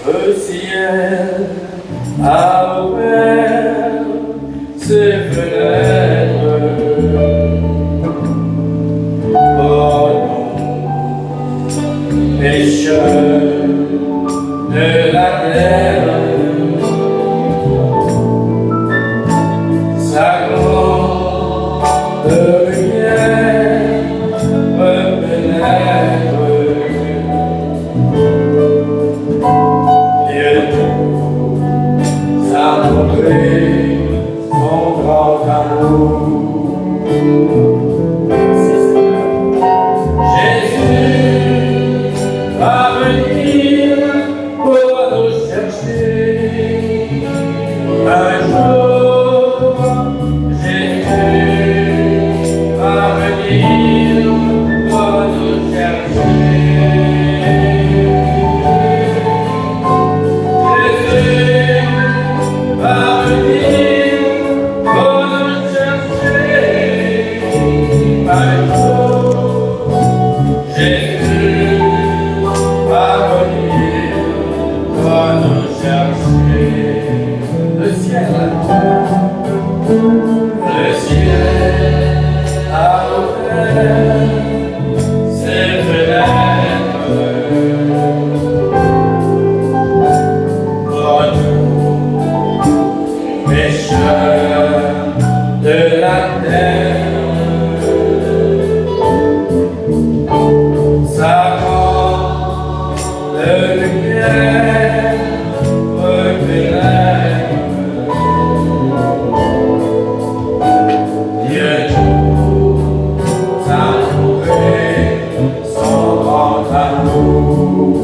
Le ciel a ouvert ses fenêtres pour nous, pécheurs de la terre. Sa grande lumière me pénètre. Dieu nous a montré son grand amour. Jésus va venir pour nous chercher un jour. Jésus va venir pour nous chercher. De la terre, sa grande lumière me pénètre. Dieu nous a montré son grand amour.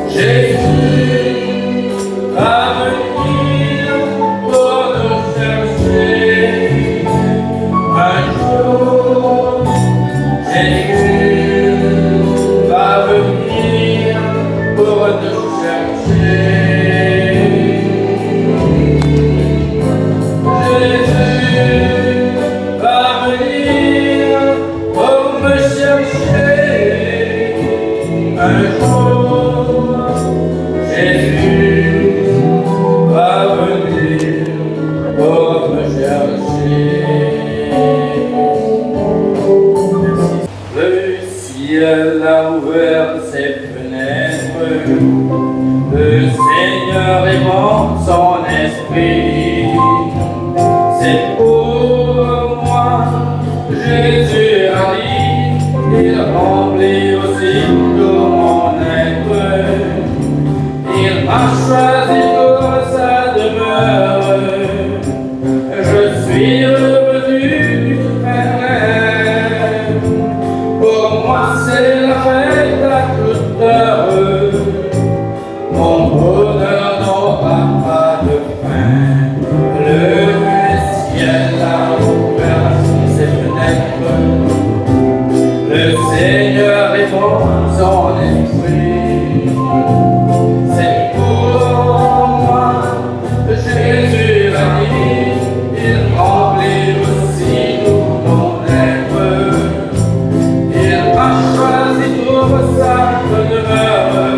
Jésus va venir pour nous chercher un jour. Jésus va venir pour nous chercher. Jésus va venir pour me chercher un jour. Jésus va venir pour me chercher. Le ciel a ouvert ses fenêtres. Le Seigneur répand son esprit. C'est pour moi, Jésus a dit. Il remplit aussi tout mon être. Il m'a choisi pour sa demeure. Je suis revenu vers elle. Pour moi c'est la fête à toute heure. Mon bonheur n'aura pas de fin. Le ciel a ouvert ses fenêtres. Le Seigneur répand son esprit. C'est pour moi que Jésus a dit. Il remplit aussi tout mon être. Il m'a choisi pour sa demeure.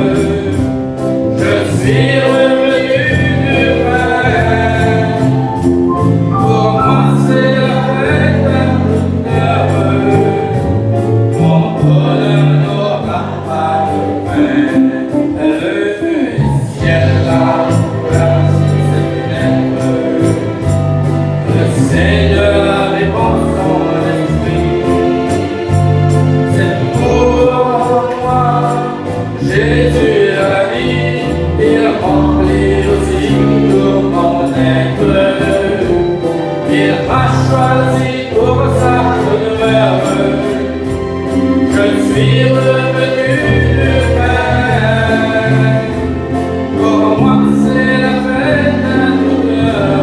Je suis revenu vers. Pour moi c'est la fête à toute heure. Mon bonheur n'aura pas de fin. Le ciel a ouvert ses fenêtres. Le Seigneur répand son esprit. C'est pour moi, Jésus a dit. Il remplit aussi tout mon être. Il m'a choisi pour sa demeure. Je suis revenu vers. Pour moi c'est la fête à toute heure.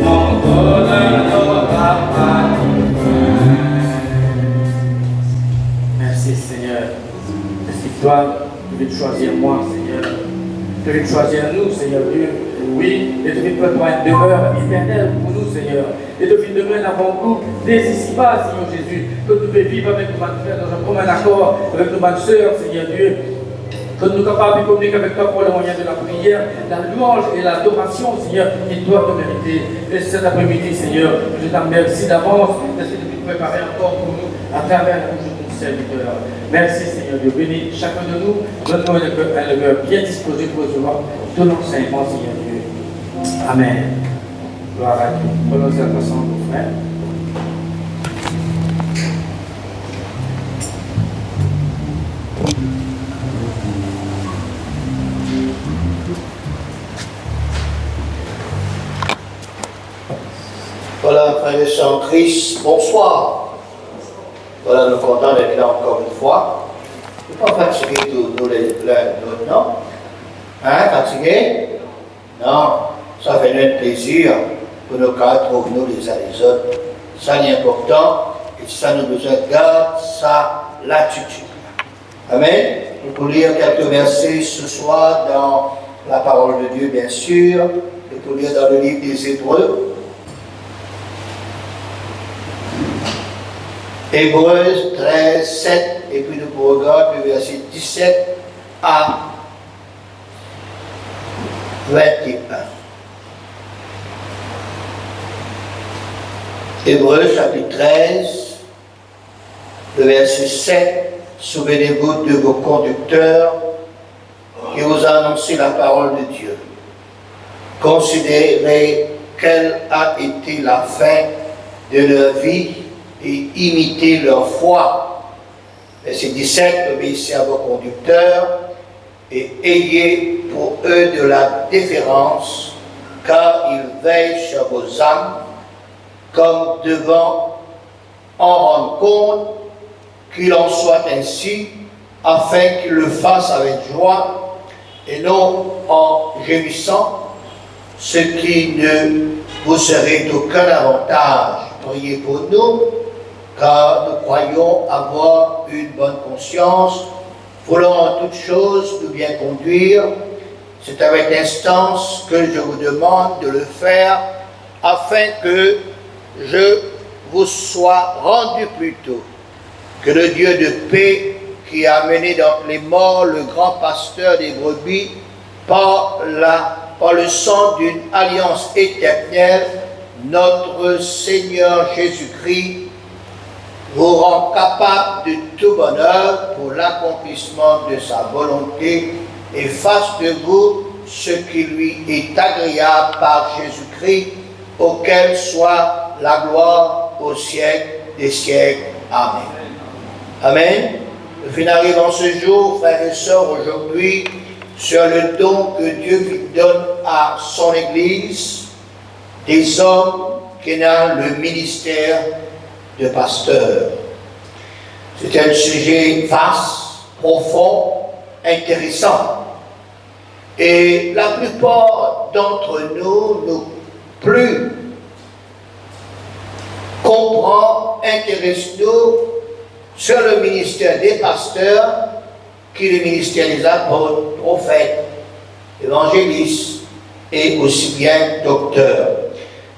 Mon bonheur n'aura pas de fin. Merci Seigneur. Merci que toi, tu veux choisir moi Seigneur. Tu veux choisir nous Seigneur Dieu. Oui, et tu veux préparer une demeure éternelle pour nous Seigneur. Et de fin de main avant nous, dès ici-bas, Seigneur Jésus, que nous puissions vivre avec nos frères dans un commun accord, avec nos sœurs, Seigneur Dieu. Que nous sommes capables de communiquer avec toi pour le moyen de la prière, la louange et l'adoration, Seigneur, qui doivent te mériter. Et cet après-midi, Seigneur, je t'en remercie d'avance parce que tu nous préparer encore pour nous à travers la bouche de ton serviteur. Merci, Seigneur Dieu. Bénis chacun de nous. Donne-nous un cœur bien disposé pour recevoir tout l'enseignement, Seigneur Dieu. Amen. Gloire à Dieu. Prenons cette façon, mon frère. Voilà, frères et sœurs en Christ, bonsoir. Voilà, nous sommes contents d'être là encore une fois. Nous ne sommes pas fatigués tous nous les l'autre, non? Hein, fatigués? Non, ça fait notre plaisir pour nous retrouver nous les uns les autres. Ça c'est important et ça nous besoin de garder sa latitude. Amen. Nous pouvons lire quelques versets ce soir dans la parole de Dieu, bien sûr, et pour lire dans le livre des Hébreux. Hébreux 13, 7, et puis nous regarder le verset 17 à 21. Hébreux chapitre 13, le verset 7, souvenez-vous de vos conducteurs qui vous ont annoncé la parole de Dieu. Considérez quelle a été la fin de leur vie et imitez leur foi. Verset 17, obéissez à vos conducteurs et ayez pour eux de la déférence, car ils veillent sur vos âmes, comme devant en rendre compte, qu'il en soit ainsi, afin qu'ils le fassent avec joie, et non en gémissant, ce qui ne vous serait d'aucun avantage. Priez pour nous, car nous croyons avoir une bonne conscience, voulant en toutes choses nous bien conduire. C'est avec instance que je vous demande de le faire, afin que je vous sois rendu plus tôt. Que le Dieu de paix, qui a amené d'entre les morts le grand pasteur des brebis par le sang d'une alliance éternelle, notre Seigneur Jésus-Christ, vous rend capable de tout bonheur pour l'accomplissement de sa volonté et fasse de vous ce qui lui est agréable par Jésus-Christ, auquel soit la gloire au siècle des siècles. Amen. Amen. Nous finissons en ce jour, frères et sœurs, aujourd'hui, sur le don que Dieu donne à son Église, des hommes qui ont le ministère de pasteur. C'est un sujet vaste, profond, intéressant. Et la plupart d'entre nous plus comprend, intéresse-nous sur le ministère des pasteurs qui le ministère des apôtres, prophètes, évangélistes et aussi bien docteurs.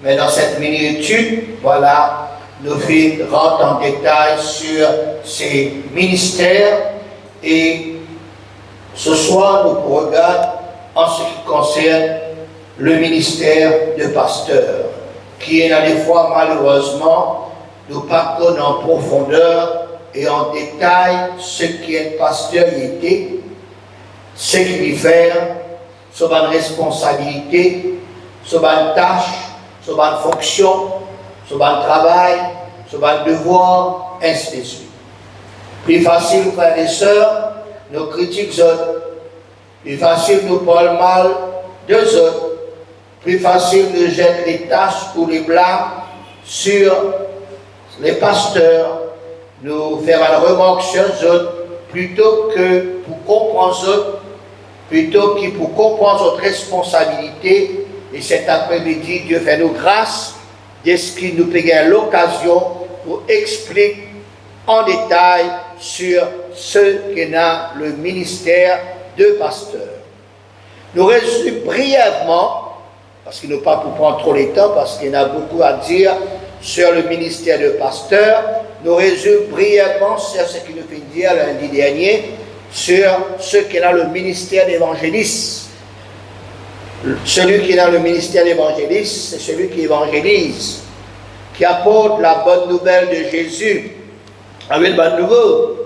Mais dans cette mini-étude, voilà, nous rentrons en détail sur ces ministères et ce soir, nous regardons en ce qui concerne le ministère de pasteur, qui est à des fois, malheureusement, nous partons en profondeur et en détail ce qu'est pasteur était, ce qu'il fait, son responsabilité, son tâche, son fonction, son travail, son devoir, ainsi de suite. Plus facile, frères et sœurs, nous critiquons autres. Plus facile, nous parlons mal d'eux autres. Plus facile, nous jetons les tâches ou les blâmes sur les pasteurs. Nous faisons une remarque sur eux autres, plutôt que pour comprendre eux autres, plutôt que pour comprendre notre responsabilité. Et cet après-midi, Dieu fait nous grâce de ce qu'il nous paye l'occasion pour expliquer en détail sur ce qu'est le ministère de pasteur. Nous résumons brièvement, parce qu'il n'a pas pour prendre trop les temps, parce qu'il y en a beaucoup à dire sur le ministère de pasteur. Nous résumons brièvement sur ce qu'il nous fait dire lundi dernier, sur ce qui est dans le ministère d'évangéliste. Celui qui est dans le ministère d'évangéliste, c'est celui qui évangélise, qui apporte la bonne nouvelle de Jésus, avec le bon nouveau,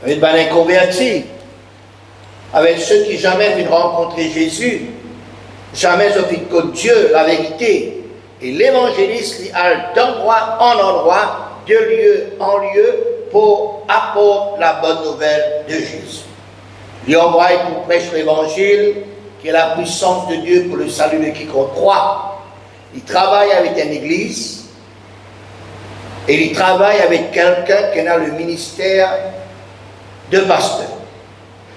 avec le bon inconverti, avec ceux qui jamais viennent rencontrer Jésus, jamais ont vu que Dieu, la vérité. Et l'évangéliste, il a d'endroit en endroit, de lieu en lieu, pour apporter la bonne nouvelle de Jésus. Il envoie pour prêcher l'évangile, qui est la puissance de Dieu pour le salut de quiconque croit. Il travaille avec une église, et il travaille avec quelqu'un qui est dans le ministère de pasteur.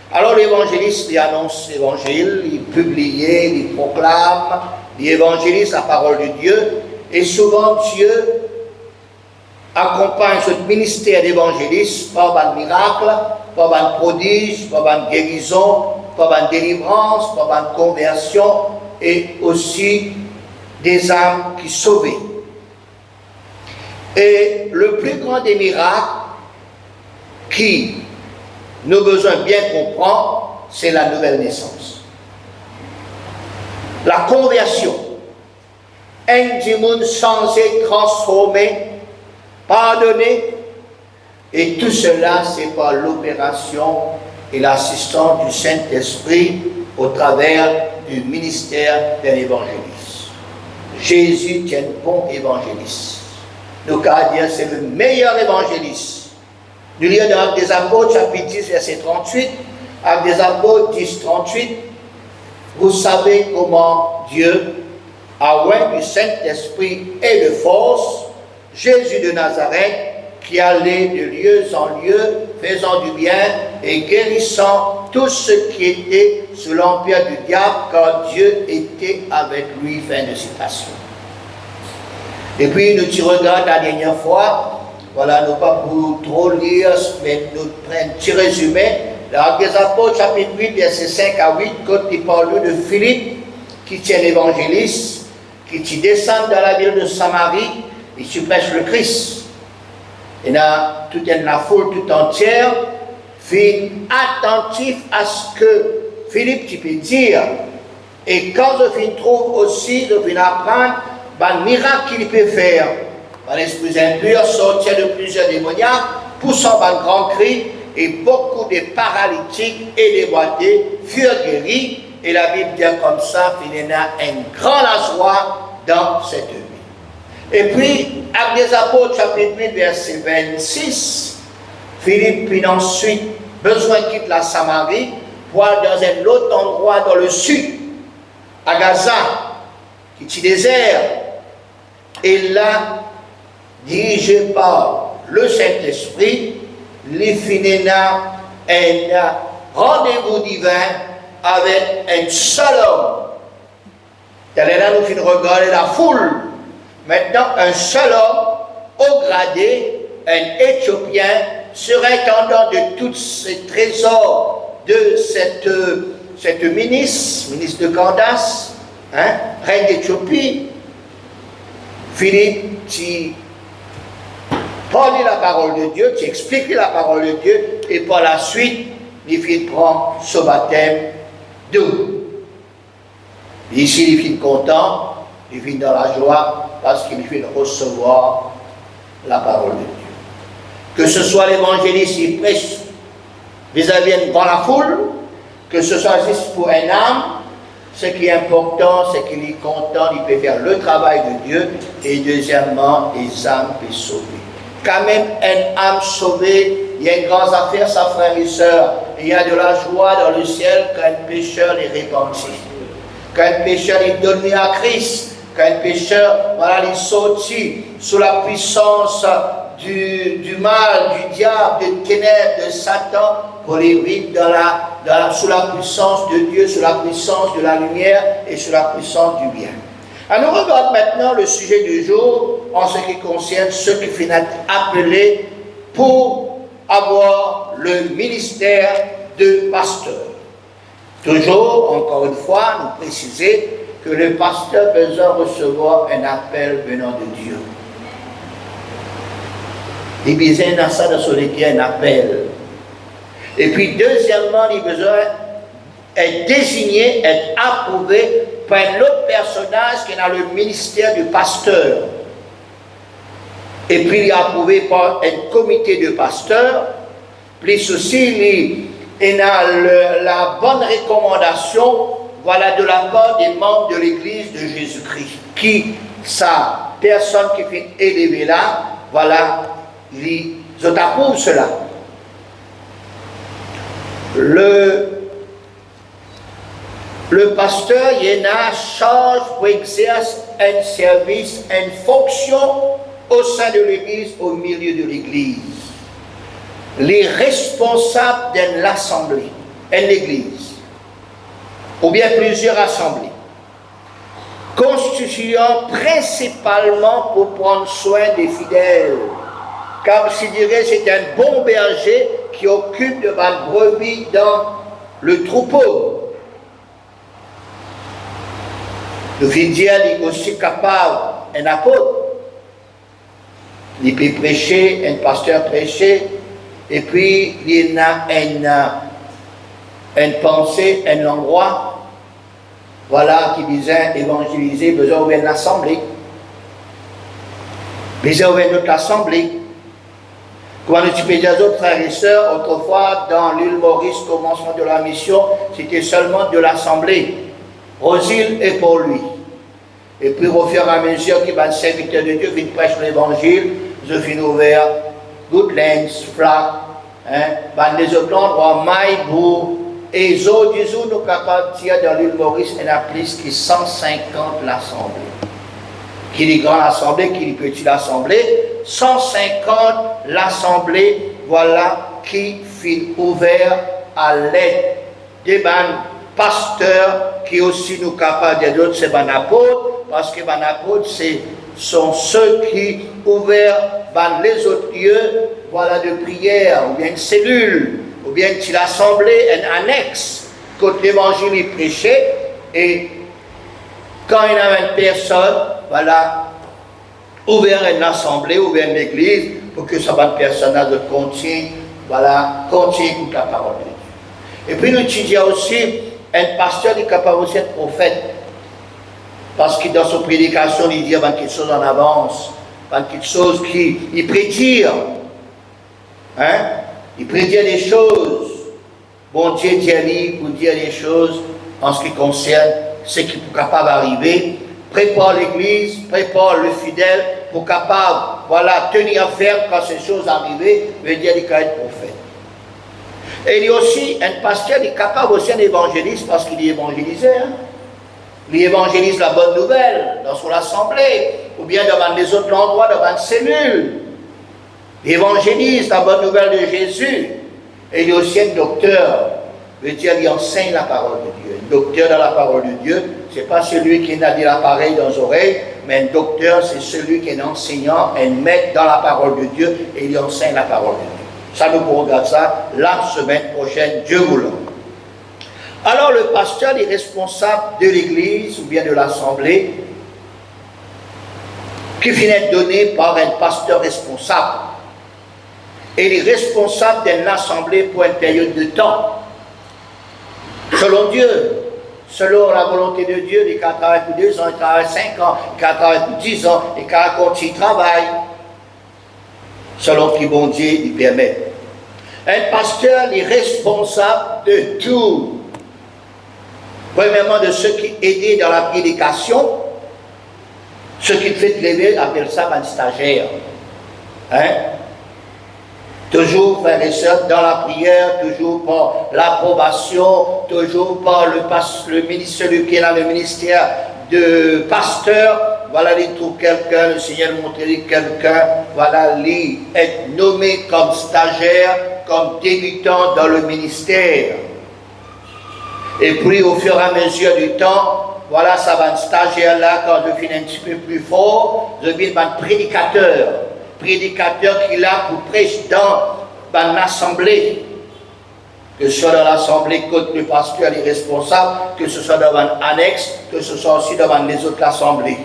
Alors l'évangéliste, il annonce l'évangile, il publie, il proclame, il évangélise la parole de Dieu, et souvent Dieu accompagne ce ministère d'évangéliste par un miracle, par un prodige, par une guérison, par une délivrance, par une conversion, et aussi des âmes qui sont sauvées. Et le plus grand des miracles qui nous besoin bien comprendre, c'est la nouvelle naissance. La conversion. Un démon changé, transformé, pardonné. Et tout cela, c'est par l'opération et l'assistance du Saint-Esprit au travers du ministère d'un évangéliste. Jésus tient bon évangéliste. Nous qu'à dire, c'est le meilleur évangéliste. Nous lisons dans Actes des Apôtres, chapitre 10, verset 38, Actes des Apôtres 10, 38, vous savez comment Dieu a oint du Saint-Esprit et de force Jésus de Nazareth, qui allait de lieu en lieu, faisant du bien et guérissant tous ceux qui étaient sous l'empire du diable, car Dieu était avec lui. Fin de citation. Et puis nous tu regardes la dernière fois. Voilà, nous pas pour trop lire, mais nous prenons un petit résumé. Dans des Apôtres, chapitre 8, versets 5 à 8, quand il parle de Philippe, qui tient l'évangéliste, qui descend dans la ville de Samarie, et qui prêche le Christ. Et là, toute la foule tout entière, fait attentif à ce que Philippe tu peux dire. Et quand je trouve aussi, je viens apprendre, le miracle qu'il peut faire. L'esprit impur sortir de plusieurs démoniaques, poussant un grand cri, et beaucoup de paralytiques et des boités furent guéris. Et la Bible dit comme ça, il y a un grand joie dans cette vie. Et puis, Actes des Apôtres, chapitre 8, verset 26, Philippe, puis ensuite, besoin quitte la Samarie, pour aller dans un autre endroit dans le sud, à Gaza, qui est désert. Et là, dirigé par le Saint-Esprit, les finina un rendez-vous divin avec un seul homme. Là, nous finissons regarder la foule. Maintenant, un seul homme, au gradé, un Éthiopien, surintendant de tous ces trésors de cette ministre de Candace, reine d'Éthiopie. Philippe, tu parles la parole de Dieu, tu expliques la parole de Dieu, et par la suite, les filles prennent ce baptême d'eau. Ici, les filles contents, les filles dans la joie, parce qu'ils viennent recevoir la parole de Dieu. Que ce soit l'évangéliste qui prêche vis-à-vis dans la foule, que ce soit juste pour un âme, ce qui est important, c'est qu'il est content, il peut faire le travail de Dieu, et deuxièmement, les âmes peuvent sauver. Quand même, une âme sauvée, il y a une grande affaire, ça, frères et sœurs. Il y a de la joie dans le ciel quand un pécheur est repenti. Quand un pécheur est donné à Christ, quand un pécheur, voilà, il est sorti sous la puissance du mal, du diable, des ténèbres, de Satan, pour les vivre sous la puissance de Dieu, sous la puissance de la lumière et sous la puissance du bien. Alors, nous regardons maintenant le sujet du jour en ce qui concerne ceux qui finissent appelés pour avoir le ministère de pasteur. Toujours, encore une fois, nous préciser que le pasteur besoin recevoir un appel venant de Dieu. Il a besoin dans ça, dans son équipe, un appel. Et puis, deuxièmement, il a besoin d'être désigné, être approuvé par un autre personnage qui est dans le ministère du pasteur. Et puis, il est approuvé par un comité de pasteurs. Puis aussi, il a la bonne recommandation, voilà, de la part des membres de l'Église de Jésus-Christ. Qui, sa personne qui fait élever là, voilà, ils approuvent cela. Le pasteur, il a charge pour exercer un service, une fonction au sein de l'Église, au milieu de l'Église. Les responsables d'une assemblée, une Église, ou bien plusieurs assemblées, constituant principalement pour prendre soin des fidèles. Car je dirais c'est un bon berger qui occupe de ma brebis dans le troupeau. Le fidèle est aussi capable, un apôtre. Il peut prêcher, un pasteur prêcher, et puis il a une pensée, un endroit, voilà, qui disait évangéliser, besoin ouvrir une assemblée. Besoin ouvrir notre assemblée. Quand tu peux dire aux autres frères et sœurs, autrefois, dans l'île Maurice, au commencement de la mission, c'était seulement de l'assemblée. Rosile est pour lui. Et puis, au fur et à mesure qu'il va être serviteur de Dieu, il prêche l'évangile, je finis ouvert, Goodlands, Flac, les autres endroits, Maïbou, et les autres, nous sommes capables de dire dans l'île Maurice, il y a plus que 150 l'assemblée. Qui est grande assemblée, qui est petite assemblée, 150 l'assemblée, voilà, qui fut ouvert à l'aide des pasteurs, qui aussi nous capables de d'autres, c'est les apôtres, parce que les apôtres, sont ceux qui ouvrent les autres lieux, voilà, de prière, ou bien une cellule, ou bien une assemblée, un annexe, quand l'évangile est prêché, et quand il y a une personne, voilà, ouvert une assemblée, ouvert une église, pour que ça va personnage continue, voilà, continue toute la parole de Dieu. Et puis nous étudions aussi un pasteur qui est capable aussi d'être prophète. Parce que dans son prédication, il dit quelque chose en avance, quelque chose qu'il prédit. Hein? Il prédit des choses. Bon Dieu dit à lui pour dire des choses en ce qui concerne ce qui est capable d'arriver. Prépare l'Église, prépare le fidèle pour capable, voilà, tenir ferme quand ces choses arrivent, veut dire qu'il va être prophète. Et il y a aussi un pasteur qui est capable aussi un évangéliste parce qu'il est évangélisé. Hein? Il évangélise la bonne nouvelle dans son assemblée, ou bien devant les autres endroits, devant une cellule. Il évangélise la bonne nouvelle de Jésus. Et il est aussi un docteur, veut dire qu'il enseigne la parole de Dieu. Un docteur dans la parole de Dieu, ce n'est pas celui qui a dit l'appareil dans les oreilles, mais un docteur, c'est celui qui est un enseignant, un maître dans la parole de Dieu, et il enseigne la parole de Dieu. Ça, nous pourrons regarder ça la semaine prochaine, Dieu voulant. Alors, le pasteur est responsable de l'église ou bien de l'assemblée qui finit donné par un pasteur responsable. Et il est responsable d'une assemblée pour une période de temps. Selon Dieu, selon la volonté de Dieu, il travaille pour 2 ans, il travaille 5 ans, il travaille pour 10 ans, il continue de travailler. Selon qui bon Dieu il permet. Un pasteur est responsable de tout. Premièrement, de ceux qui aident dans la prédication, ceux qui fait lever, appelle ça un stagiaire. Hein? Toujours, frères et sœurs, dans la prière, toujours par l'approbation, toujours par le ministre, celui qui est dans le ministère de pasteur. Voilà, il trouve quelqu'un, le Seigneur montre quelqu'un, voilà, il est nommé comme stagiaire, comme débutant dans le ministère. Et puis, au fur et à mesure du temps, voilà, ça va un stagiaire là, quand je finis un petit peu plus fort, je deviens un prédicateur qui est là pour prêcher dans l'assemblée. que ce soit dans l'assemblée côte le pasteur est responsable, que ce soit dans l'annexe, que ce soit aussi dans les autres assemblées.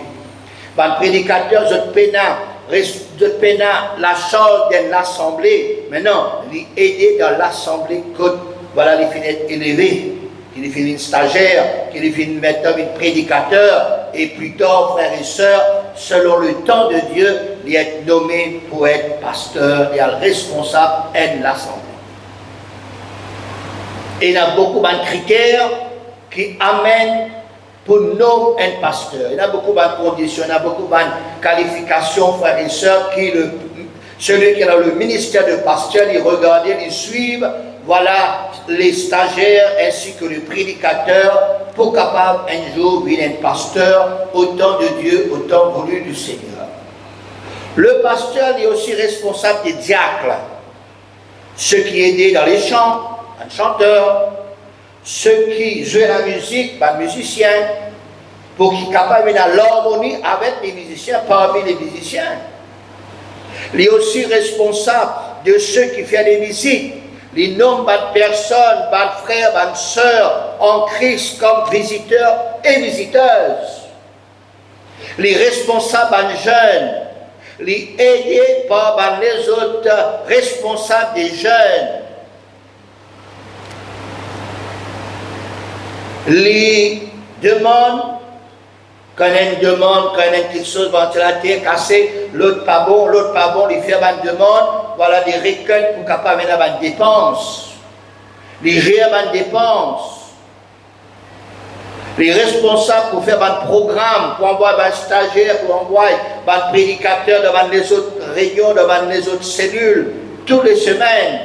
Le prédicateur, je peine la charge de l'assemblée, mais non, il aider dans l'assemblée côte, voilà, il finit élevé, il finit stagiaire, qu'il finit maintenant un prédicateur, et plus tard, frères et sœurs, selon le temps de Dieu, il est nommé pour être pasteur, il est responsable de l'assemblée. Et il y a beaucoup de critères qui amènent pour nommer un pasteur. Il y a beaucoup de conditions, il y a beaucoup de qualifications, frères et sœurs, celui qui a le ministère de pasteur, il regarde, il suit, voilà, les stagiaires ainsi que le prédicateur pour capable un jour devenir un pasteur au temps de Dieu, au temps voulu du Seigneur. Le pasteur est aussi responsable des diacres, ceux qui aident dans les chants, un chanteur, ceux qui jouent la musique, un musicien, pour qu'ils soient capables dans l'harmonie avec les musiciens, parmi les musiciens. Il est aussi responsable de ceux qui font des visites. Les nomment de personnes, de frères, de sœurs en Christ comme visiteurs et visiteuses. Les responsables de jeunes, les aidés par les autres responsables des jeunes. Les demandes, quand il y a une demande, quand il y a quelque chose, ventilateur cassé, l'autre pas bon, il fait une demande, voilà des recueils pour capable avoir une dépense. Les gérer une dépense. Les responsables pour faire un programme, pour envoyer un stagiaire, pour envoyer un prédicateur devant les autres réunions, devant les autres cellules, toutes les semaines.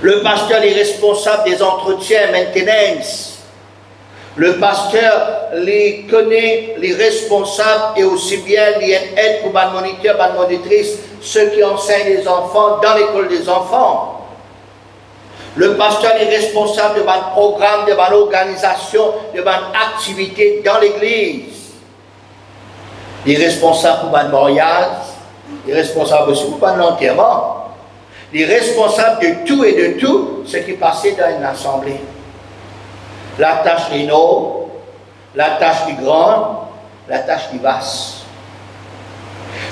Le pasteur est responsable des entretiens, maintenance. Le pasteur les connaît, les responsables et aussi bien les aide pour les moniteurs, les monitrices, ceux qui enseignent les enfants dans l'école des enfants. Le pasteur est responsable de mon programme, de mon organisation, de mon activité dans l'église. Il est responsable pour mon mariage, il est responsable aussi pour mon enterrement. Il est responsable de tout et de tout ce qui passait dans une assemblée. La tâche est énorme, la tâche est grande, la tâche est vaste.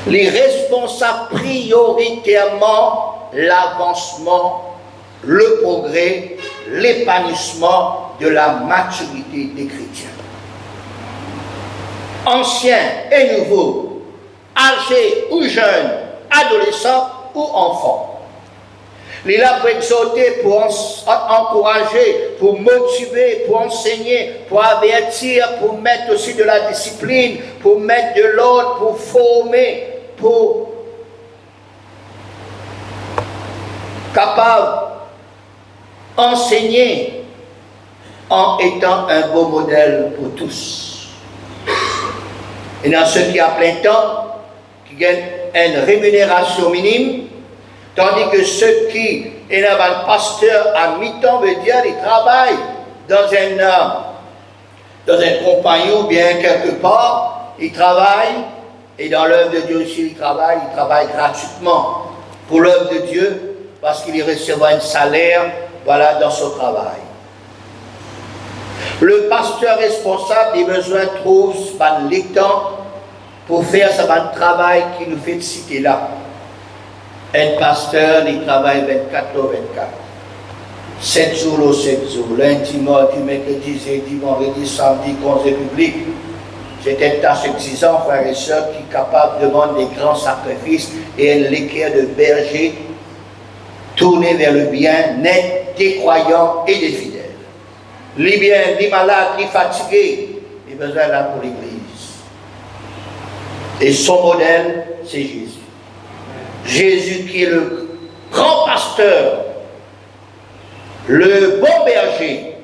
Les responsables prioritairement l'avancement, le progrès, l'épanouissement de la maturité des chrétiens. Anciens et nouveaux, âgés ou jeunes, adolescents ou enfants. Il est là pour exhorter, pour encourager, pour motiver, pour enseigner, pour avertir, pour mettre aussi de la discipline, pour mettre de l'ordre, pour former, pour capable enseigner en étant un beau modèle pour tous. Et dans ceux qui ont plein temps, qui gagnent une rémunération minime, tandis que ceux qui est un pasteur à mi-temps veut dire qu'ils travaillent dans un compagnon ou bien quelque part, ils travaillent, et dans l'œuvre de Dieu aussi ils travaillent gratuitement pour l'œuvre de Dieu, parce qu'il recevra un salaire, voilà, dans son travail. Le pasteur responsable, il a besoin de trouver le temps pour faire ce travail qui nous fait citer là. Un pasteur, il travaille 24 heures 24. 7 jours au 7 jours. Lundi, mardi, mercredi, jeudi, vendredi, samedi, congé public. C'est une tâche exigeante, frères et sœurs, qui est capable de demander des grands sacrifices et un équerre de berger tourné vers le bien, net des croyants et des fidèles. Les biens, les malades, les fatigués, il a besoin là pour l'Église. Et son modèle, c'est Jésus. Jésus qui est le grand pasteur, le bon berger.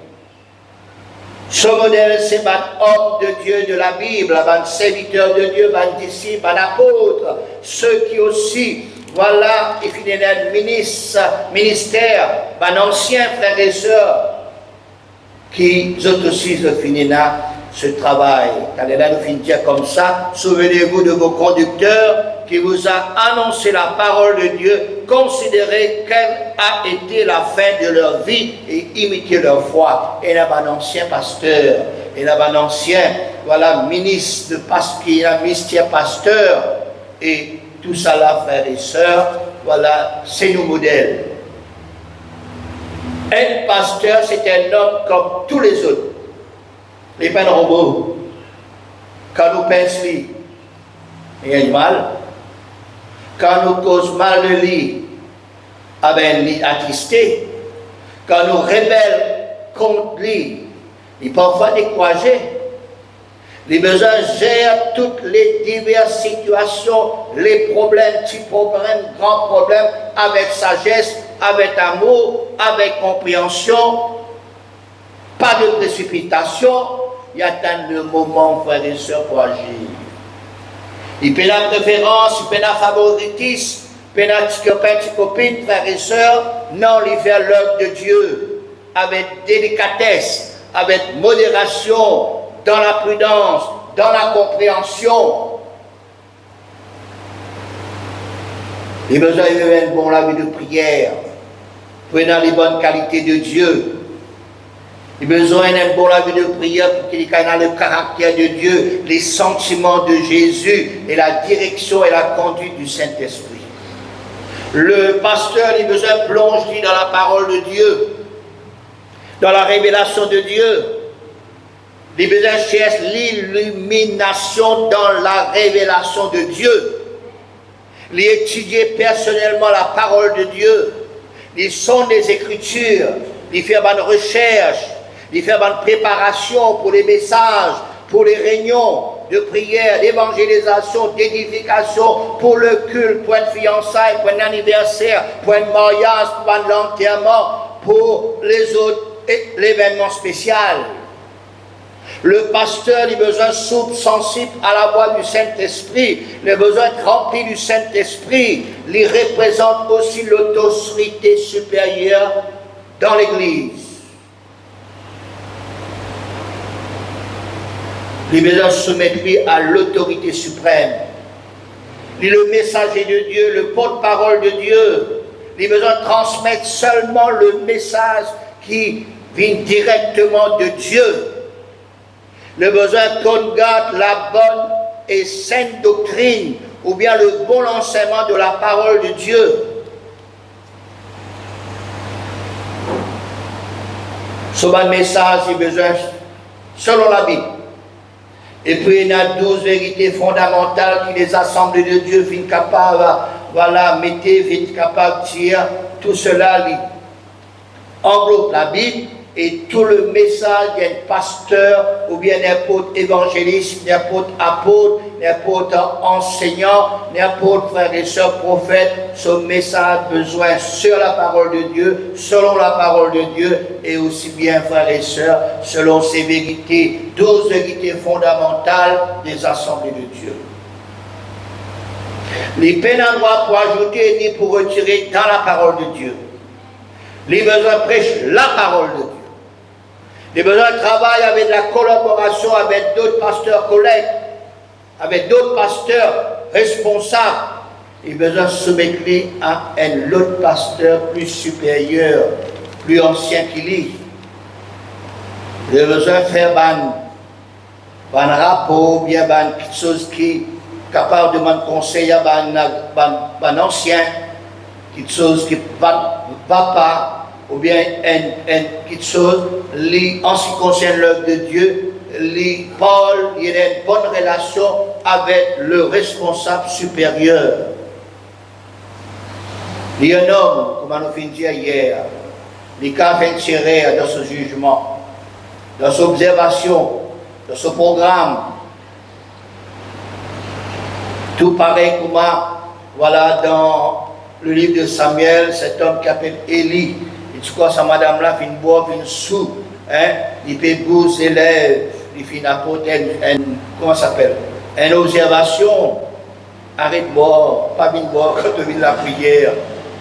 Ce modèle, c'est un homme de Dieu de la Bible, un serviteur de Dieu, un disciple, un apôtre, ceux qui aussi, voilà, ils finissent un ministère, un ancien frère et sœur, qui eux aussi finissent ce travail. Quand là, nous finissons comme ça, souvenez-vous de vos conducteurs, qui vous a annoncé la parole de Dieu, considérez quelle a été la fin de leur vie et imitez leur foi. Et là, un ancien pasteur, et là, un ancien, voilà, ministre de pasteur, ministère pasteur, et tout ça là, frères et sœurs, voilà, c'est nos modèles. Un pasteur, c'est un homme comme tous les autres. Les pas de robots. Quand nous pensons, il y a du mal. Quand nous causons mal de lit, il est attristé. Quand nous rebelles contre lui, il peut parfois décourager. Les besoins gèrent toutes les diverses situations, les problèmes, petits problèmes, grands problèmes, avec sagesse, avec amour, avec compréhension, pas de précipitation. Il y a tant de moments, frères et sœurs, pour agir. Il peut y avoir préférence, il peut y avoir favoritisme, il peut y avoir petit copain, petite copine, frères et sœurs. Non, il fait l'œuvre de Dieu avec délicatesse, avec modération, dans la prudence, dans la compréhension. Les besoins de bon la vie de prière, prenant les bonnes qualités de Dieu. Les besoins d'un bon la vie de prière pour qu'il y ait le caractère de Dieu, les sentiments de Jésus et la direction et la conduite du Saint-Esprit. Le pasteur, les besoins plonge dans la parole de Dieu, dans la révélation de Dieu. Les besoins cherchent l'illumination dans la révélation de Dieu. Les étudier personnellement la parole de Dieu. Les sons des Écritures. Les faire une recherche. Les faire une préparation pour les messages, pour les réunions de prière, d'évangélisation, d'édification, pour le culte, pour une fiançailles, pour un anniversaire, pour un mariage, pour un enterrement, pour les autres, l'événement spécial. Le pasteur, il a besoin souple, sensible à la voix du Saint-Esprit. Il a besoin d'être rempli du Saint-Esprit. Il représente aussi l'autorité supérieure dans l'Église. Il a besoin de soumettre lui à l'autorité suprême. Il est le messager de Dieu, le porte-parole de Dieu. Il a besoin de transmettre seulement le message qui vient directement de Dieu. Le besoin qu'on garde la bonne et sainte doctrine ou bien le bon enseignement de la parole de Dieu. Ce bon message, il a besoin selon la Bible. Et puis il y a 12 vérités fondamentales qui les assemblées de Dieu viennent capables, voilà, viennent capables de dire tout cela englobe la Bible. Et tout le message d'un pasteur ou bien n'importe évangéliste, n'importe apôtre, n'importe enseignant, n'importe frère et sœur prophète, ce message a besoin sur la parole de Dieu, selon la parole de Dieu, et aussi bien frères et sœurs, selon ces vérités, 12 vérités fondamentales des assemblées de Dieu. Les peines en droit pour ajouter ni pour retirer dans la parole de Dieu. Les besoins prêchent la parole de Dieu. Les besoins de travail avec la collaboration avec d'autres pasteurs collègues, avec d'autres pasteurs responsables. Les besoins de se mettre à un autre pasteur plus supérieur, plus ancien qu'il est. Les besoins de faire un rapport, bien quelque chose qui est capable de demander conseil à un ancien, quelque chose qui ne va pas. Ou bien quelque chose, en ce qui concerne l'œuvre de Dieu, Paul, il a une bonne relation avec le responsable supérieur. Il y a un homme, comme on a fait dire hier, il a fait tirer dans ce jugement, dans son observation, dans ce programme. Tout pareil comme voilà dans le livre de Samuel, cet homme qui s'appelle Élie. Et tu crois que madame-là fait une boire, fait une soupe, il fait bouger ses lèvres, il fait une apôtre, comment ça s'appelle? Une observation. Arrête de boire, pas bien de boire quand tu viens de la prière.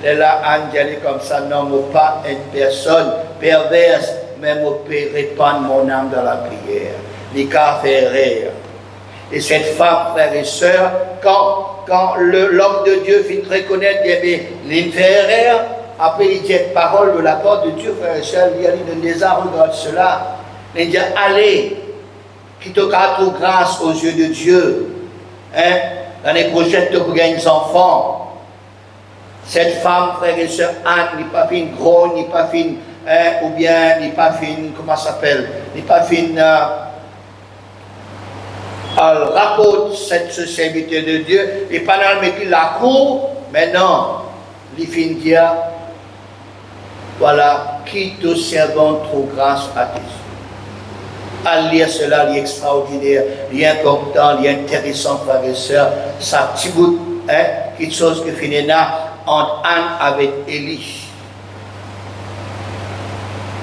Elle a Anne comme ça, non, mais pas une personne perverse, mais je peux répandre mon âme dans la prière. Les cas fait rire. Et cette femme, frères et sœurs, quand l'homme de Dieu finit de reconnaître l'inférieur, après il dit une parole de la part de Dieu, frères et sœurs, il les a regardé cela. Il dit, allez, qui te garde grâce aux yeux de Dieu. Hein? L'année prochaine, tu pourras gagner des enfants. Cette femme, frères et sœurs, Anne, n'est pas fine grogne, n'est pas fine, ou bien n'est pas fine, comment ça s'appelle, n'est pas fine, elle rapporte cette serviteur de Dieu, et pendant qu'il la cour, mais non, il finit dire, voilà, qui te servant trop grâce à tes yeux. À lire cela, il est extraordinaire, il est important, il est intéressant, frères et sœurs, ça petit bout, quelque chose qui finit là, entre Anne avec Élie.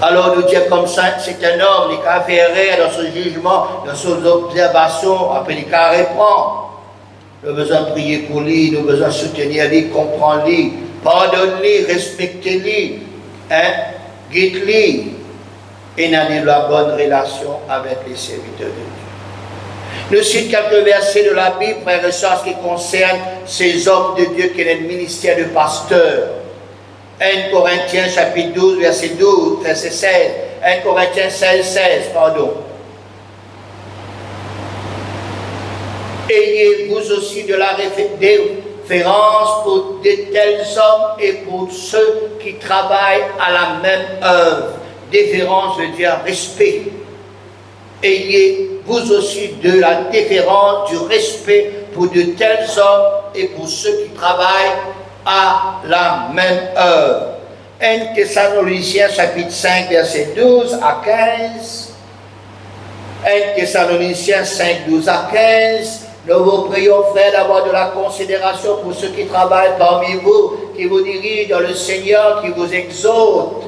Alors nous dire comme ça, c'est un homme, il a fait dans ce jugement, dans ses observations, après il a répondre. Nous avons besoin de prier pour lui, nous avons besoin de soutenir lui, comprendre lui, pardonner, respecter lui, guide lui, et n'avoir la bonne relation avec les serviteurs de Dieu. Nous citons quelques versets de la Bible, frères et sœurs, qui concernent ces hommes de Dieu qui ont le ministère de pasteur. 1 Corinthiens chapitre 12, verset 12, verset 16. 1 Corinthiens 16, 16, pardon. Ayez vous aussi de la référence pour de tels hommes et pour ceux qui travaillent à la même œuvre. Déférence veut dire respect. Ayez vous aussi de la déférence, du respect pour de tels hommes et pour ceux qui travaillent à la même œuvre. 1 Thessaloniciens chapitre 5 verset 12 à 15. 1 Thessaloniciens 5, 12 à 15. Nous vous prions, frères, d'avoir de la considération pour ceux qui travaillent parmi vous, qui vous dirigent dans le Seigneur, qui vous exhortent.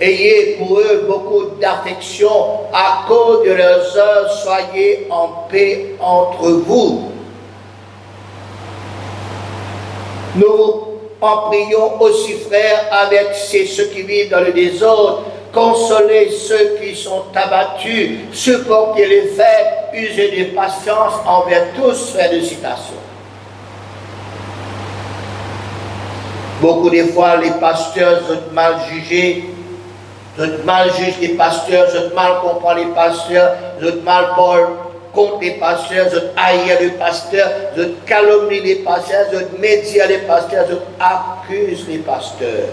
Ayez pour eux beaucoup d'affection à cause de leurs œuvres, soyez en paix entre vous. Nous en prions aussi, frères, avec ceux qui vivent dans le désordre, consolez ceux qui sont abattus, supportez les faibles, usez de patience envers tous, frères de citation. Beaucoup de fois, les pasteurs sont mal jugés, sont mal jugés les pasteurs, sont mal comprennent les pasteurs, sont mal parlent contre les pasteurs, sont haïs les pasteurs, sont calomnient les pasteurs, sont médisent les pasteurs, sont accusent les pasteurs.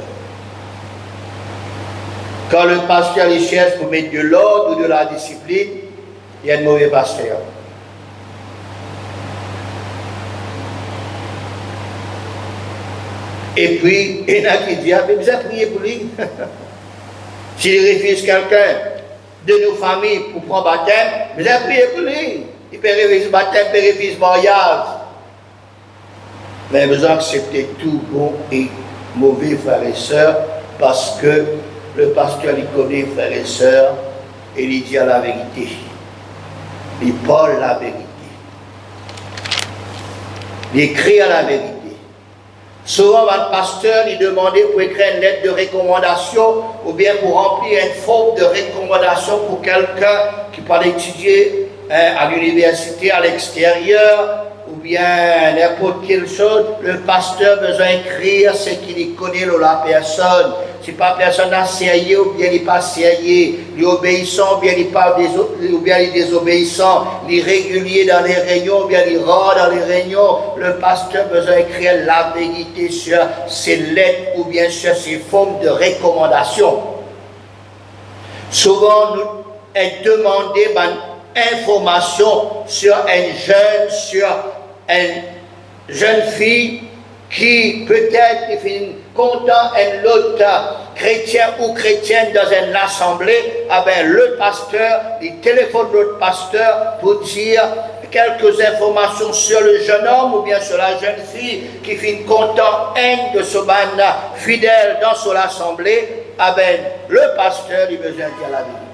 Quand le pasteur les cherche pour mettre de l'ordre ou de la discipline, il y a un mauvais pasteur. Et puis, il y en a qui disent, mais vous avez prié pour lui. S'il refuse quelqu'un de nos familles pour prendre baptême, vous avez prié pour lui. Il peut refuser baptême, il peut refuser mariage. Mais vous acceptez tout bon et mauvais, frères et sœurs, parce que le pasteur il connaît, frères et sœurs, et il dit la vérité. Il parle la vérité. Il écrit à la vérité. Souvent, votre pasteur lui demandait pour écrire une lettre de recommandation ou bien pour remplir une forme de recommandation pour quelqu'un qui parle étudier à l'université à l'extérieur ou bien n'importe quelle chose. Le pasteur a besoin d'écrire ce qu'il connaît de la personne. Si pas personne n'a sérieux ou bien il n'est pas sérieux, il est obéissant ou bien il parle ou bien il est désobéissant, il est régulier dans les réunions ou bien il est rare dans les réunions, le pasteur a besoin d'écrire la vérité sur ses lettres ou bien sur ses formes de recommandation. Souvent, nous est demandé information sur une jeune fille qui peut-être est content un autre chrétien ou chrétienne dans une assemblée, le pasteur, il téléphone l'autre pasteur pour dire quelques informations sur le jeune homme ou bien sur la jeune fille qui finit content un de ce bande fidèle dans son assemblée, le pasteur il besoin de dire la vérité.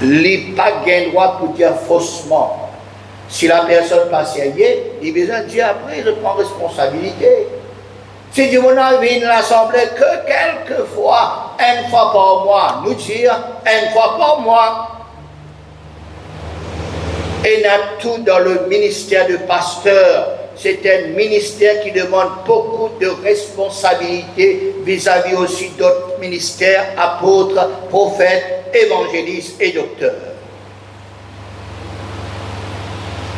Il n'a pas de droit pour dire faussement. Si la personne pas sérieuse, il a besoin de dire après, je prends responsabilité. Si Dieu n'a vu l'assemblée que quelques fois, une fois par mois, nous dire une fois par mois. Et tout dans le ministère de pasteur. C'est un ministère qui demande beaucoup de responsabilités vis-à-vis aussi d'autres ministères, apôtres, prophètes, évangélistes et docteurs.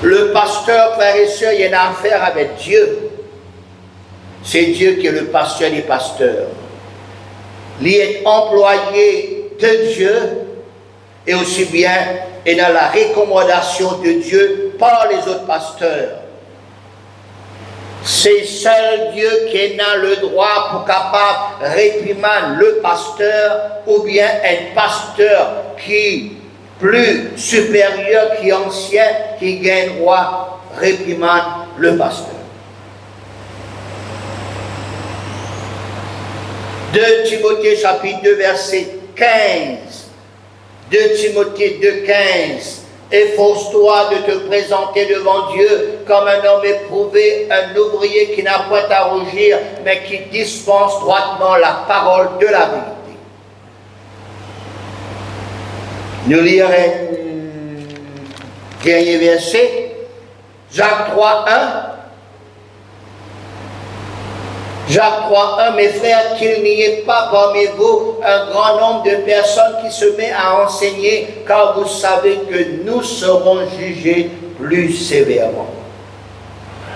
Le pasteur, frères et sœurs, il y a une affaire avec Dieu. C'est Dieu qui est le pasteur des pasteurs. Il est employé de Dieu et aussi bien et dans la recommandation de Dieu par les autres pasteurs. C'est seul Dieu qui a le droit pour capable réprimer le pasteur ou bien un pasteur qui plus supérieur, qui ancien, qui gagne droit réprimer le pasteur. 2 Timothée chapitre 2 verset 15. 2 Timothée 2, 15. Efforce-toi de te présenter devant Dieu comme un homme éprouvé, un ouvrier qui n'a point à rougir, mais qui dispense droitement la parole de la vérité. Nous lirons un dernier verset, Jacques 3, 1. Jacques 3, 1, mes frères, qu'il n'y ait pas parmi vous un grand nombre de personnes qui se mettent à enseigner, car vous savez que nous serons jugés plus sévèrement.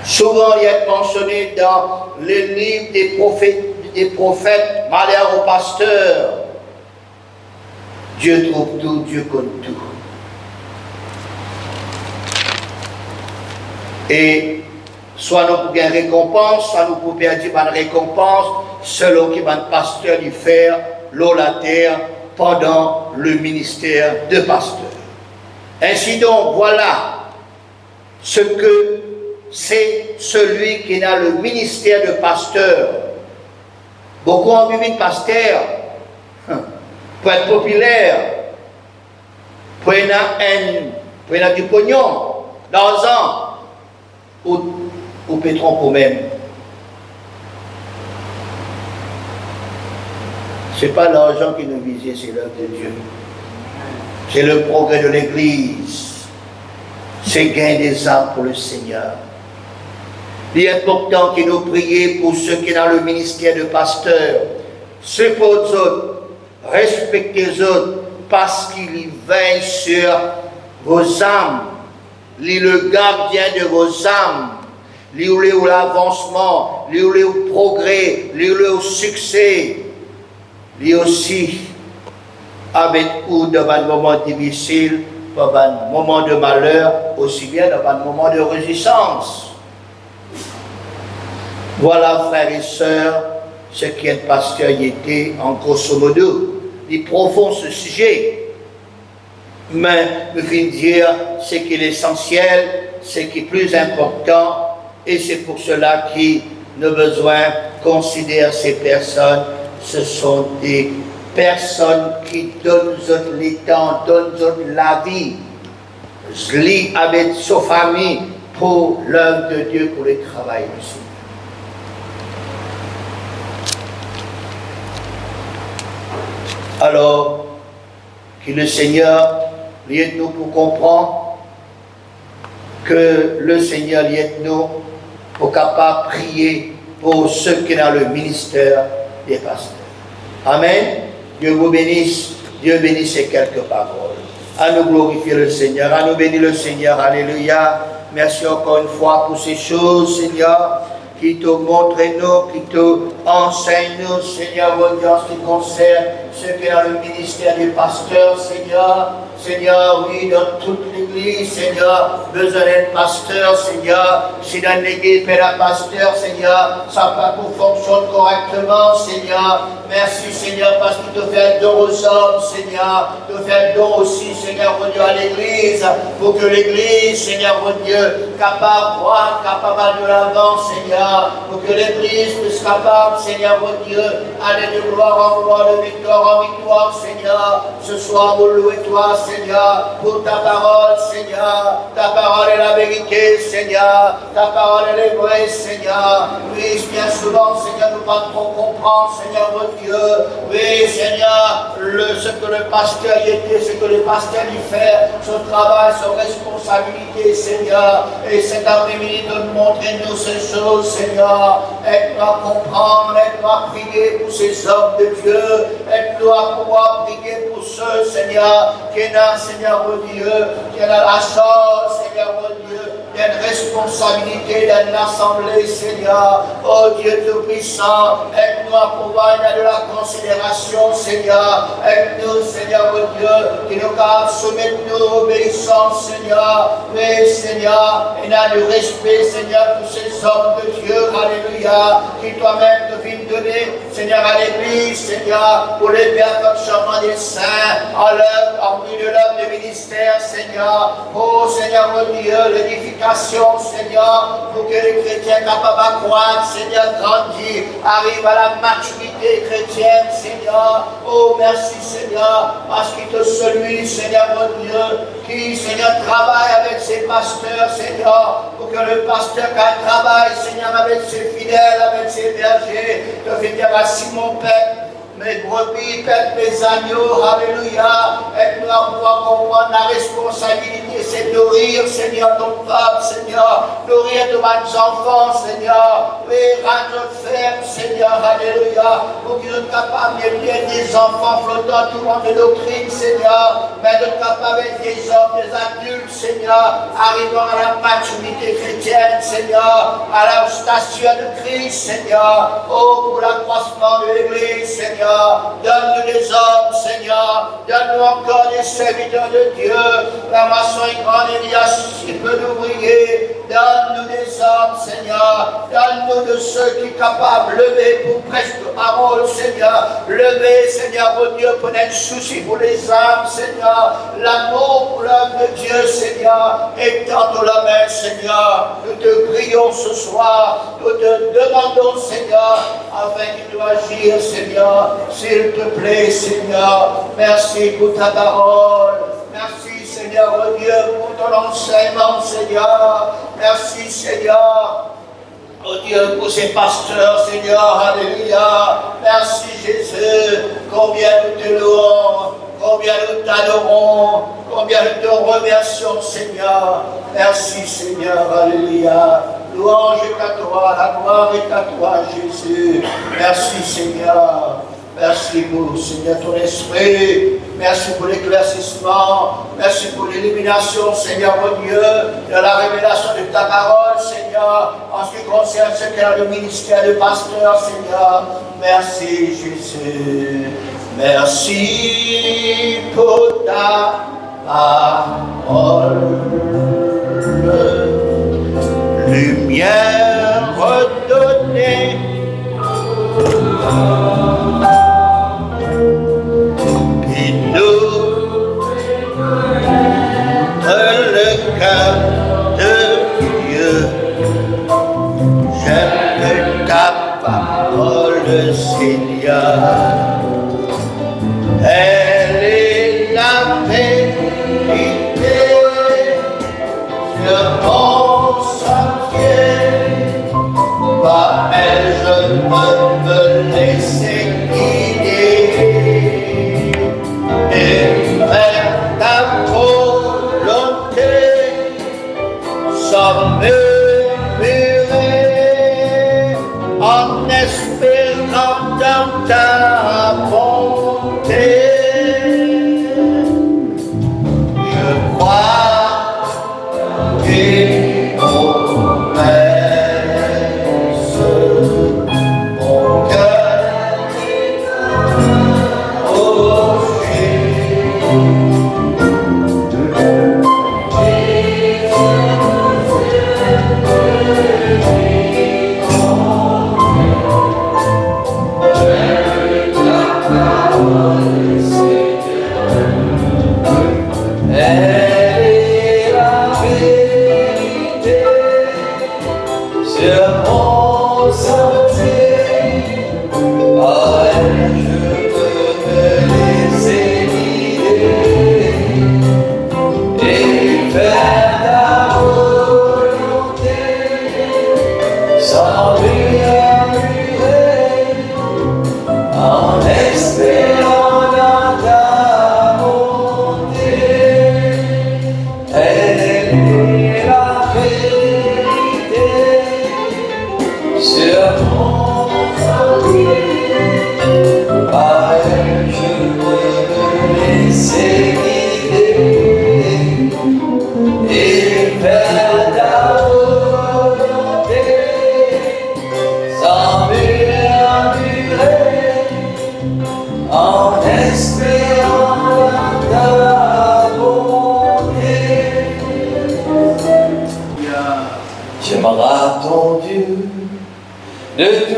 Souvent, il est mentionné dans les livres des prophètes, malheur au pasteur. Dieu trouve tout, Dieu compte tout. Et soit nous pouvons gagner récompense, soit nous pouvons perdre une récompense, selon qui va le pasteur lui faire l'eau la terre pendant le ministère de pasteur. Ainsi donc, voilà ce que c'est celui qui a le ministère de pasteur. Beaucoup ont vu une pasteur pour être populaire, pour avoir du pognon, d'argent, ou pétron pour même. Ce n'est pas l'argent qui nous vise, c'est l'œuvre de Dieu. C'est le progrès de l'Église. C'est gain des âmes pour le Seigneur. Il est important que nous prions pour ceux qui ont le ministère de pasteur. Ceux pour les autres, respectez les autres, parce qu'ils veillent sur vos âmes. Il est le gardien de vos âmes. Il est l'avancement, il est le progrès, il est le succès. Il est aussi avec vous dans un moment difficile, dans un moment de malheur, aussi bien dans un moment de résistance. Voilà, frères et sœurs, ce qui est pastoralité en grosso modo. Il profond ce sujet. Mais je viens dire ce qui est l'essentiel, ce qui est plus important, et c'est pour cela qu'il a besoin de considérer ces personnes. Ce sont des personnes qui donnent les temps, donnent la vie, lient avec sa famille pour l'œuvre de Dieu, pour le travail aussi. Alors, que le Seigneur aide-nous pour comprendre que le Seigneur aide-nous pour capable prier pour ceux qui ont le ministère des pasteurs. Amen. Dieu vous bénisse. Dieu bénisse ces quelques paroles. À nous glorifier le Seigneur. À nous bénir le Seigneur. Alléluia. Merci encore une fois pour ces choses, Seigneur, qui te montrent nous, qui te enseignent nous, Seigneur, mon Dieu, en ce qui concerne ceux qui ont le ministère des pasteurs, Seigneur. Seigneur, oui, dans toute l'église, Seigneur, besoin d'un pasteur, Seigneur. Si dans l'église, il y a un pasteur, Seigneur, ça pas tout fonctionne correctement, Seigneur. Merci, Seigneur, parce que tu fais un don aux hommes, Seigneur. Tu fais un don aussi, Seigneur, mon Dieu, à l'église, pour que l'église, Seigneur, mon Dieu, capable de voir, capable de l'avant, Seigneur, pour que l'église puisse capable, Seigneur, mon Dieu, aller de gloire en gloire, de victoire en victoire, Seigneur. Ce soir, nous louons toi, Seigneur. Seigneur, pour ta parole, Seigneur. Ta parole est la vérité, Seigneur. Ta parole est vraie, Seigneur. Oui, bien souvent, Seigneur, nous ne pas trop comprendre, Seigneur, notre Dieu. Oui, Seigneur, ce que le pasteur y était, ce que le pasteur y fait, son travail, son responsabilité, Seigneur. Et cet après-midi, de nous montrer nous ces choses, Seigneur. Aide-nous à comprendre, aide-nous à prier pour ces hommes de Dieu. Aide-nous à pouvoir prier pour ceux, Seigneur, qui est là, Seigneur, mon Dieu, qui est dans la chose, Seigneur, mon Dieu. Il y a une responsabilité dans l'assemblée, Seigneur. Oh Dieu Tout-Puissant, aide-nous à pouvoir y de la considération, Seigneur. Aide-nous, Seigneur, mon Dieu, qui nous capables de soumettre nous obéissance, Seigneur. Oui, Seigneur, et dans le respect, Seigneur, pour ces hommes de Dieu, alléluia, qui toi-même te viens donner, Seigneur, à l'Église, Seigneur, pour les perfectionnements des saints, en l'œuvre, en milieu de l'œuvre de ministère, Seigneur. Oh, Seigneur, mon Dieu, l'édification, Seigneur, pour que les chrétiens capables de croître, Seigneur, grandissent, arrivent à la maturité chrétienne, Seigneur. Oh, merci, Seigneur, parce qu'il te celui, Seigneur, mon Dieu, qui, Seigneur, travaille avec ses pasteurs, Seigneur, pour que le pasteur qui travaille, Seigneur, avec ses fidèles, avec ses bergers, te fait dire à Simon Père, mes brebis, pète mes agneaux, alléluia. Aide-nous à pouvoir comprendre la responsabilité, c'est de nourrir, Seigneur, ton peuple, Seigneur, nourrir de mes enfants, Seigneur. Oui, rends notre ferme, Seigneur, alléluia, pour qu'ils soient capables d'être des enfants flottants tout le monde de doctrine, Seigneur, mais de capables d'être des hommes, des adultes, Seigneur, arrivant à la maturité chrétienne, Seigneur, à la station de Christ, Seigneur. Oh, pour l'accroissement de l'Église, Seigneur. Donne-nous des hommes, Seigneur. Donne-nous encore des serviteurs de Dieu. La moisson est grande, il y a si peu d'ouvriers. Donne-nous des hommes, Seigneur. Donne-nous de ceux qui sont capables de lever pour presque parole, Seigneur. Lever, Seigneur, mon Dieu, pour être souci pour les âmes, Seigneur. L'amour pour l'homme de Dieu, Seigneur. Étends-nous la main, Seigneur. Nous te prions ce soir. Nous te demandons, Seigneur, afin que tu agir, Seigneur. S'il te plaît, Seigneur, merci pour ta parole. Merci, Seigneur, oh Dieu, pour ton enseignement, Seigneur. Merci, Seigneur. Oh Dieu, pour ces pasteurs, Seigneur, alléluia. Merci, Jésus. Combien nous te louons, combien nous t'adorons, combien nous te remercions, Seigneur. Merci, Seigneur, alléluia. Louange est à toi, la gloire est à toi, Jésus. Merci, Seigneur. Merci pour, Seigneur, ton esprit. Merci pour l'éclaircissement. Merci pour l'illumination, Seigneur, mon Dieu, de la révélation de ta parole, Seigneur, en ce qui concerne ce qu'est le ministère de pasteur, Seigneur. Merci, Jésus. Merci pour ta parole. Lumière redonnée. Qui nous le cœur de Dieu. J'aime ta parole, Seigneur. Elle est la vérité sur mon sentier. Par elle, je ne me laisser guider. Et faire ta volonté sans murmurer, en espérant dans ta bonté. Je crois tes promesses, mon cœur au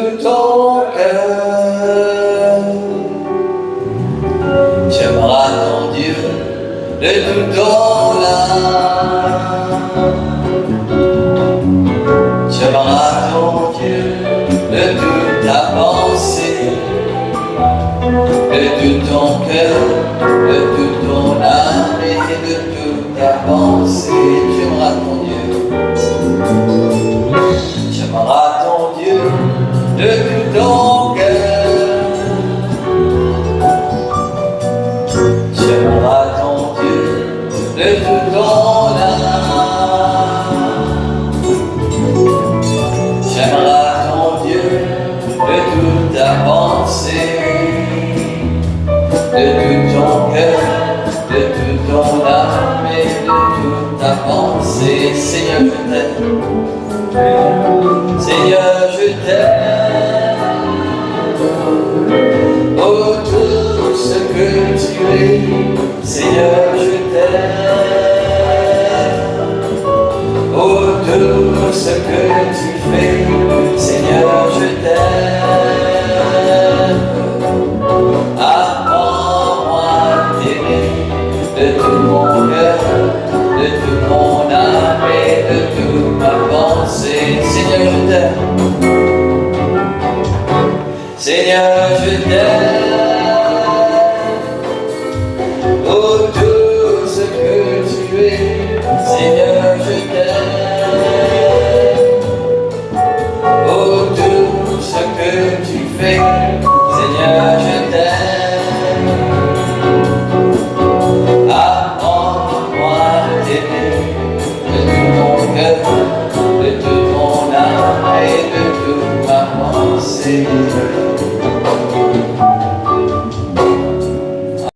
tout ton cœur. Tu aimeras ton Dieu de tout ton âme. Tu aimeras ton Dieu de toute ta pensée, de tout ton cœur, de toute ton âme et de toute ta pensée. Tu aimeras ton Dieu. Tu aimeras ton Dieu de tout ton cœur. Tu aimeras ton Dieu de tout ton âme. Tu aimeras ton Dieu de toute ta pensée, de tout ton cœur, de tout ton âme et de toute ta pensée. Seigneur, je t'aime. Seigneur, je t'aime. Oh, tout ce que tu es, Seigneur, je t'aime. Oh, tout ce que tu fais, Seigneur, je t'aime. Apprends-moi à t'aimer de tout mon cœur, de toute mon âme et de toute ma pensée. Seigneur, je t'aime. Seigneur, je t'aime. Oh, tout ce que tu es, Seigneur, je t'aime. Oh, tout ce que tu fais, Seigneur, je t'aime. Apprends-moi à t'aimer de tout mon cœur, de toute mon âme et de toute ma pensée.